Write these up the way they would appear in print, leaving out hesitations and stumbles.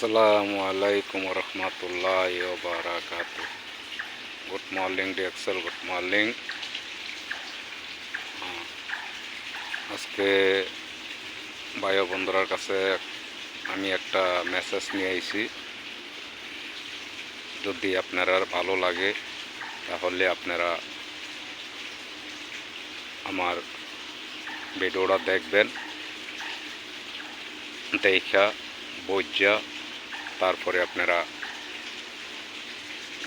আসসালামু আলাইকুম রহমতুল্লাহ বারাকাত। Good morning ডিএক্সেল, good morning. আজকে ভাই বন্ধুরার কাছে আমি একটা মেসেজ নিয়ে আইছি। যদি আপনারা ভালো লাগে তাহলে আপনারা আমার ভিডিওটা দেখবেন, দেখা বুঝা তারপরে আপনারা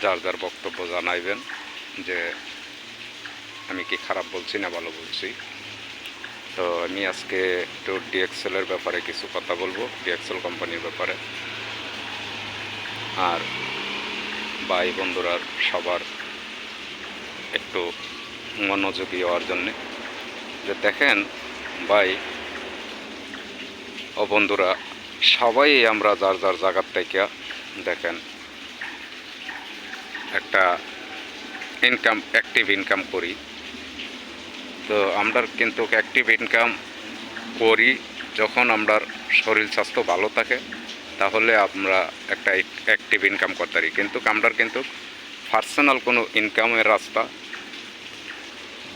যার যার বক্তব্য জানাইবেন যে আমি কি খারাপ বলছি না ভালো বলছি। তো আমি আজকে একটু ডিএক্সেলের ব্যাপারে কিছু কথা বলবো, ডিএক্সেল কোম্পানির ব্যাপারে। আর ভাই বন্ধুরা সবার একটু মনোযোগী হওয়ার জন্যে, যে দেখেন ভাই ও বন্ধুরা, সবাই আমরা যার যার জায়গার থেকে দেখেন একটা ইনকাম, অ্যাক্টিভ ইনকাম করি। তো আমরা কিন্তু অ্যাক্টিভ ইনকাম করি যখন আমরা শরীর স্বাস্থ্য ভালো থাকে, তাহলে আমরা একটা অ্যাক্টিভ ইনকাম করতে পারি। কিন্তু আমরা কিন্তু পার্সোনাল কোনো ইনকামের রাস্তা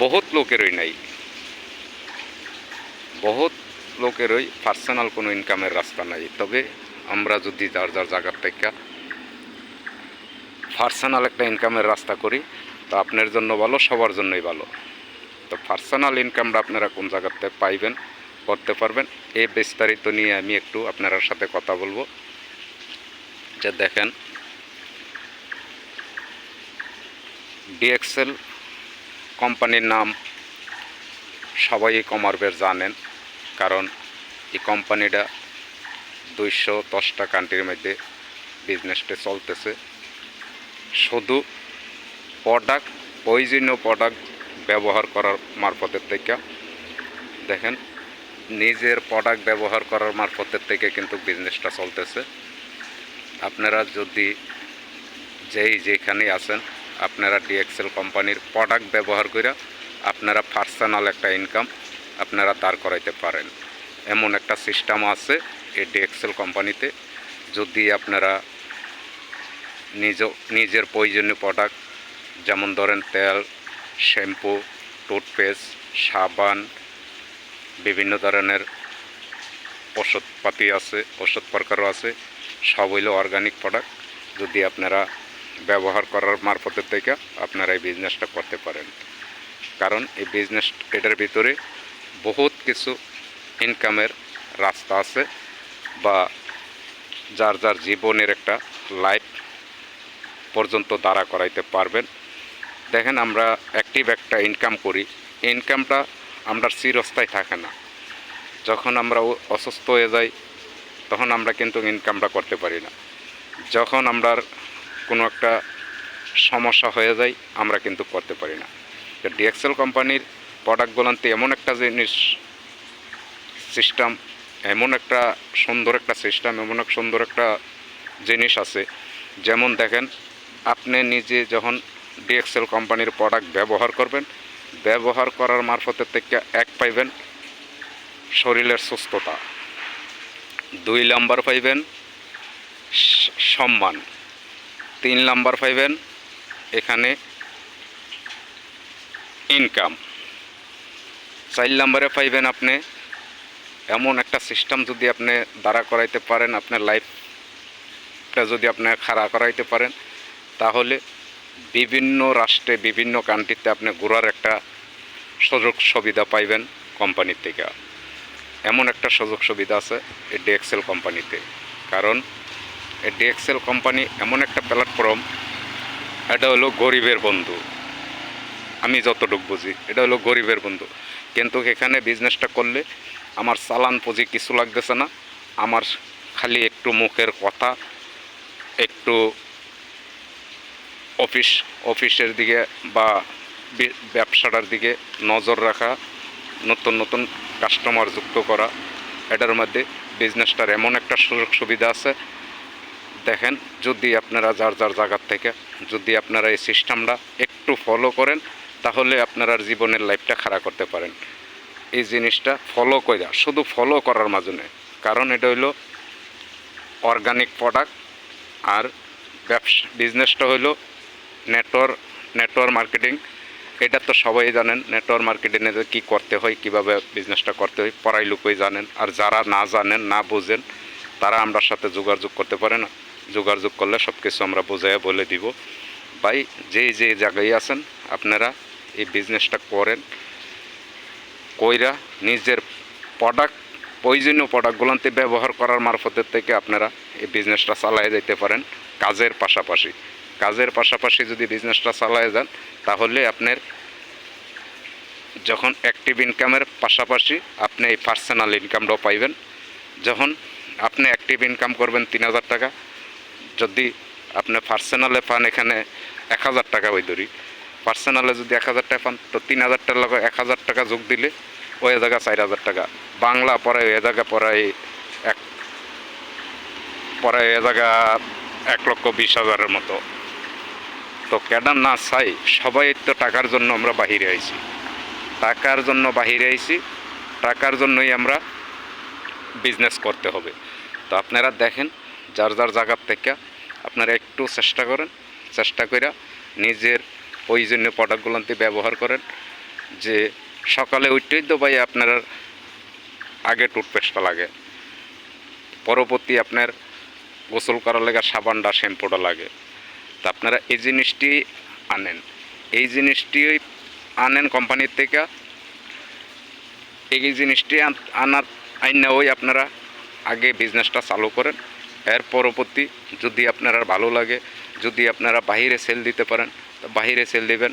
বহুত লোকেরই নাই, বহুত লোকেরই পার্সোনাল কোনো ইনকামের রাস্তা নাই। তবে আমরা যদি যার যার জায়গার থেকে পার্সোনাল একটা ইনকামের রাস্তা করি, তো আপনার জন্য ভালো, সবার জন্যই ভালো। তো পার্সোনাল ইনকামটা আপনারা কোন জায়গাতে পাইবেন, করতে পারবেন, এই বিস্তারিত নিয়ে আমি একটু আপনার সাথে কথা বলবো। যে দেখেন ডিএক্সেল কোম্পানির নাম সবাই কমারবের জানেন, কারণ এই কোম্পানিটা 210টা কান্ট্রির মধ্যে বিজনেসটা চলতেছে। শুধু প্রোডাক্ট, প্রয়োজনীয় প্রোডাক্ট ব্যবহার করার মারফতের থেকে, দেখেন নিজের প্রোডাক্ট ব্যবহার করার মারফতের থেকে কিন্তু বিজনেসটা চলতেছে। আপনারা যদি যেখানে আছেন, আপনারা ডিএক্সেল কোম্পানির প্রোডাক্ট ব্যবহার করে আপনারা পার্সোনাল একটা ইনকাম আপনারা দাঁড় করাইতে পারেন। এমন একটা সিস্টেম আছে এই ডিএক্সেল কোম্পানিতে। যদি আপনারা নিজের প্রয়োজনীয় প্রোডাক্ট, যেমন ধরেন তেল, শ্যাম্পু, টুথপেস্ট, সাবান, বিভিন্ন ধরনের ওষুধপাতি আছে, ওষুধ প্রকারও আছে, সব হইল অর্গানিক প্রোডাক্ট। যদি আপনারা ব্যবহার করার মারফতের থেকে আপনারা এই বিজনেসটা করতে পারেন। কারণ এই বিজনেস, এটার ভিতরে বহুত কিছু ইনকামের রাস্তা আছে, বা যার যার জীবনের একটা লাইফ পর্যন্ত দাঁড়া করাইতে পারবেন। দেখেন আমরা অ্যাক্টিভ একটা ইনকাম করি, ইনকামটা আমরা চিরস্থায়ী থাকে না। যখন আমরা অসুস্থ হয়ে যাই তখন আমরা কিন্তু ইনকামটা করতে পারি না। যখন আমরা কোনো একটা সমস্যা হয়ে যায় আমরা কিন্তু করতে পারি না। তো ডিএক্সেল কোম্পানির প্রোডাক্টগুলোতে এমন একটা জিনিস সিস্টেম, এমন একটা সুন্দর একটা সিস্টেম, এমন এক সুন্দর একটা জিনিস আছে। যেমন দেখেন আপনি নিজে যখন ডিএক্সেল কোম্পানির প্রোডাক্ট ব্যবহার করবেন, ব্যবহার করার মারফতের থেকে এক পাইবেন শরীরের সুস্থতা, 2 নাম্বার পাইবেন সম্মান, 3 নাম্বার পাইবেন এখানে ইনকাম, 4 নাম্বারে পাইবেন আপনি এমন একটা সিস্টেম যদি আপনি দাঁড়া করাইতে পারেন, আপনার লাইফটা যদি আপনি খাড়া করাইতে পারেন, তাহলে বিভিন্ন রাষ্ট্রে, বিভিন্ন কান্ট্রিতে আপনি ঘোরার একটা সুযোগ সুবিধা পাইবেন কোম্পানির থেকে। এমন একটা সুযোগ সুবিধা আছে এই ডিএক্সেল কোম্পানিতে। কারণ এই ডিএক্সেল কোম্পানি এমন একটা প্ল্যাটফর্ম, এটা হলো গরিবের বন্ধু। আমি যতটুকু বুঝি এটা হলো গরিবের বন্ধু। কিন্তু এখানে বিজনেসটা করলে আমার চালান পুঁজি কিছু লাগতেছে না, আমার খালি একটু মুখের কথা, একটু অফিসের দিকে বা ব্যবসাটার দিকে নজর রাখা, নতুন নতুন কাস্টমার যুক্ত করা, এটার মধ্যে বিজনেসটার এমন একটা সুযোগ সুবিধা আছে। দেখেন যদি আপনারা যার যার জায়গার থেকে যদি আপনারা এই সিস্টেমটা একটু ফলো করেন, তাহলে আপনারা জীবনের লাইফটা খাড়া করতে পারেন। এই জিনিসটা ফলো করা, শুধু ফলো করার মাঝে নয়, কারণ এটা হইল অর্গানিক প্রোডাক্ট। আর বিজনেসটা হলো নেটওয়ার্ক মার্কেটিং। এটা তো সবাই জানেন, নেটওয়ার্ক মার্কেটিংয়ে যে কী করতে হয়, কীভাবে বিজনেসটা করতে হয়, পড়াই লোকই জানেন। আর যারা না জানেন, না বুঝেন, তারা আমার সাথে যোগাযোগ করতে পারেন। যোগাযোগ করলে সব কিছু আমরা বুঝাইয়া বলে দিব। ভাই যে জায়গায় আছেন আপনারা এই বিজনেসটা করেন, কইরা নিজের প্রয়োজনীয় প্রোডাক্টগুলোতে ব্যবহার করার মারফতের থেকে আপনারা এই বিজনেসটা চালিয়ে যেতে পারেন। কাজের পাশাপাশি যদি বিজনেসটা চালিয়ে যান, তাহলে আপনার যখন অ্যাক্টিভ ইনকামের পাশাপাশি আপনি এই পার্সোনাল ইনকামটাও পাইবেন। যখন আপনি অ্যাক্টিভ ইনকাম করবেন 3000 টাকা, যদি আপনি পার্সোনালে পান এখানে 1000 টাকা, ওই ধরি পার্সোনালে যদি 1000 টাকা পান, তো 3000 টাকার লগে 1000 টাকা যোগ দিলে ওই জায়গা 4000 টাকা। বাংলা পড়ায় ওই জায়গা পড়ায় এ জায়গা 1,20,000-এর মতো। তো কেডা না চাই, সবাই তো টাকার জন্য আমরা বাহিরে আইছি, টাকার জন্যই আমরা বিজনেস করতে হবে। তো আপনারা দেখেন, যার জায়গার থেকে আপনারা একটু চেষ্টা করে নিজের প্রয়োজনীয় প্রোডাক্টগুলোতে ব্যবহার করেন। যে সকালে উঠতেই তো ভাই আপনার আগে টুথপেস্টটা লাগে, পরবর্তী আপনার গোসল করার লেগে সাবানটা, শ্যাম্পুটা লাগে। তো আপনারা এই জিনিসটি আনেন কোম্পানির থেকে। এই জিনিসটি আইনা ওই আপনারা আগে বিজনেসটা চালু করেন। এর পরবর্তী যদি আপনারা ভালো লাগে, যদি আপনারা বাহিরে সেল দিতে পারেন, তো বাহিরে সেল দিবেন।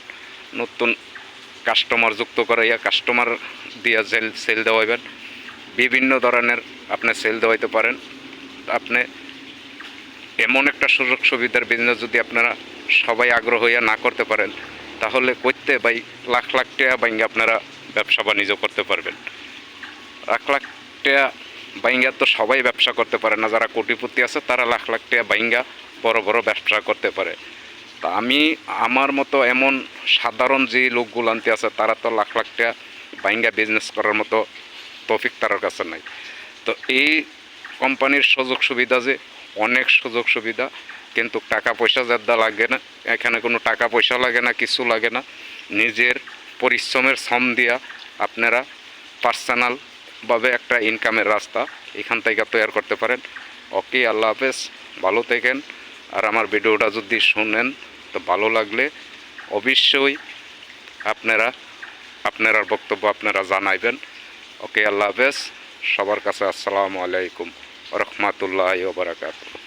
নতুন কাস্টমার যুক্ত করাইয়া কাস্টমার দিয়া সেল দেওয়াইবেন। বিভিন্ন ধরনের আপনি সেল দেওয়াইতে পারেন। আপনি এমন একটা সুযোগ সুবিধার বিজনেস যদি আপনারা সবাই আগ্রহ হইয়া না করতে পারেন, তাহলে করতে ভাই লাখ টাকা বাইঙ্গা আপনারা ব্যবসা বাণিজ্য করতে পারবেন। লাখ টাকা বাইঙ্গা তো সবাই ব্যবসা করতে পারে না। যারা কোটিপতি আছে তারা লাখ টাকা বাইঙ্গা বড় ব্যবসা করতে পারে। তা আমার মতো এমন সাধারণ যে লোকগুলান্তি আছে, তারা তো লাখ টাকা বাইঙ্গা বিজনেস করার মতো তৌফিক তার কাছে নাই। তো এই কোম্পানির সুযোগ সুবিধা যে অনেক সুযোগ সুবিধা, কিন্তু টাকা পয়সা যাদ্দা লাগে না। এখানে কোনো টাকা পয়সা লাগে না, কিছু লাগে না। নিজের পরিশ্রমের শ্রম দিয়া আপনারা পার্সোনালভাবে একটা ইনকামের রাস্তা এখান থেকে তৈরি করতে পারেন। ওকে, আল্লাহ হাফেজ, ভালো থাকেন। আর আমার ভিডিওটা যদি শুনেন, তো ভালো লাগলে অবশ্যই আপনারা বক্তব্য আপনারা জানাইবেন। ওকে, আল্লাহ হাফেজ, সবার কাছে আসসালামু আলাইকুম ওয়া রাহমাতুল্লাহি ওয়া বারাকাতুহু।